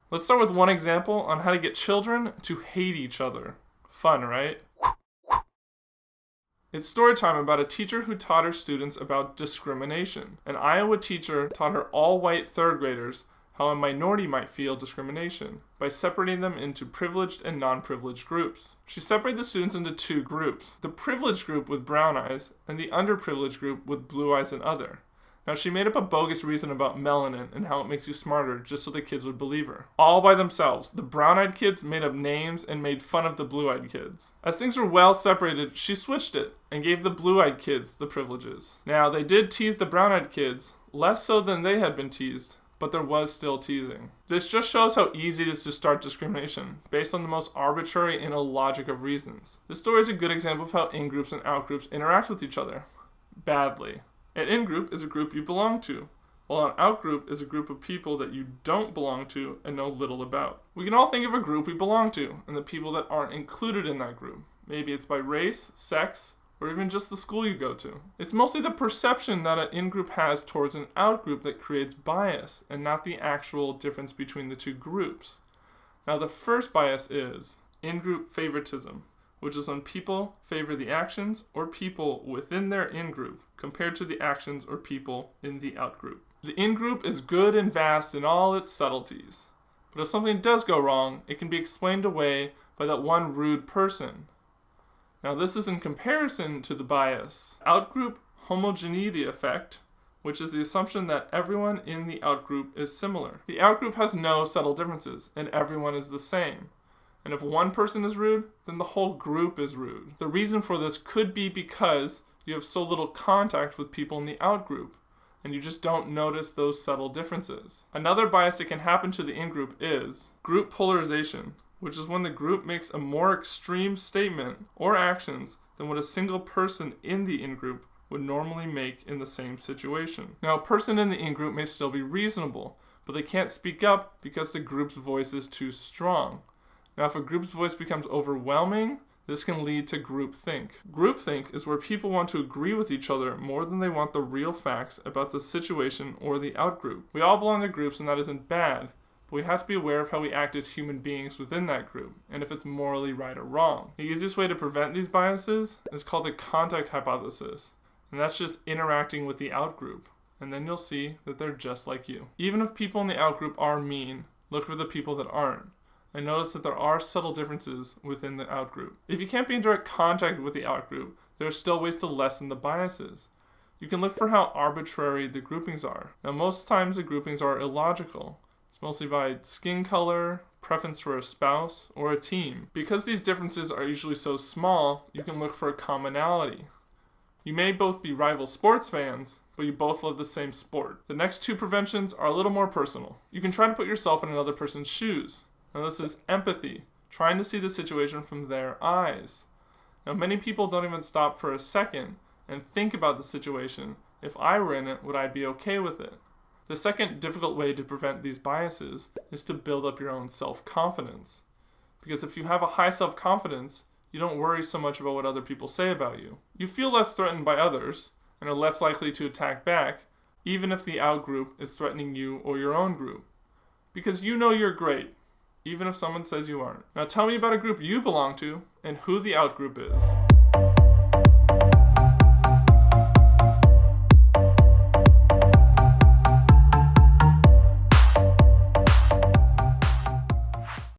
Let's start with one example on how to get children to hate each other. Fun, right? It's story time about a teacher who taught her students about discrimination. An Iowa teacher taught her all-white third graders how a minority might feel discrimination by separating them into privileged and non-privileged groups. She separated the students into two groups, the privileged group with brown eyes and the underprivileged group with blue eyes and other. Now, she made up a bogus reason about melanin and how it makes you smarter just so the kids would believe her. All by themselves, the brown-eyed kids made up names and made fun of the blue-eyed kids. As things were well separated, she switched it and gave the blue-eyed kids the privileges. Now, they did tease the brown-eyed kids, less so than they had been teased, but there was still teasing. This just shows how easy it is to start discrimination, based on the most arbitrary and illogic of reasons. This story is a good example of how in-groups and out-groups interact with each other. Badly. An in-group is a group you belong to, while an out-group is a group of people that you don't belong to and know little about. We can all think of a group we belong to, and the people that aren't included in that group. Maybe it's by race, sex, or even just the school you go to. It's mostly the perception that an in-group has towards an out-group that creates bias, and not the actual difference between the two groups. Now, the first bias is in-group favoritism, which is when people favor the actions or people within their in-group compared to the actions or people in the out-group. The in-group is good and vast in all its subtleties, but if something does go wrong, it can be explained away by that one rude person. Now, this is in comparison to the bias out-group homogeneity effect, which is the assumption that everyone in the out-group is similar. The out-group has no subtle differences, and everyone is the same. And if one person is rude, then the whole group is rude. The reason for this could be because you have so little contact with people in the out-group, and you just don't notice those subtle differences. Another bias that can happen to the in-group is group polarization, which is when the group makes a more extreme statement or actions than what a single person in the in-group would normally make in the same situation. Now, a person in the in-group may still be reasonable, but they can't speak up because the group's voice is too strong. Now, if a group's voice becomes overwhelming, this can lead to groupthink. Groupthink is where people want to agree with each other more than they want the real facts about the situation or the outgroup. We all belong to groups, and that isn't bad, but we have to be aware of how we act as human beings within that group, and if it's morally right or wrong. The easiest way to prevent these biases is called the contact hypothesis, and that's just interacting with the outgroup, and then you'll see that they're just like you. Even if people in the outgroup are mean, look for the people that aren't, and notice that there are subtle differences within the outgroup. If you can't be in direct contact with the outgroup, there are still ways to lessen the biases. You can look for how arbitrary the groupings are. Now, most times the groupings are illogical. It's mostly by skin color, preference for a spouse, or a team. Because these differences are usually so small, you can look for a commonality. You may both be rival sports fans, but you both love the same sport. The next two preventions are a little more personal. You can try to put yourself in another person's shoes. Now, this is empathy, trying to see the situation from their eyes. Now, many people don't even stop for a second and think about the situation. If I were in it, would I be okay with it? The second difficult way to prevent these biases is to build up your own self-confidence. Because if you have a high self-confidence, you don't worry so much about what other people say about you. You feel less threatened by others and are less likely to attack back, even if the out-group is threatening you or your own group. Because you know you're great, even if someone says you aren't. Now tell me about a group you belong to and who the out-group is.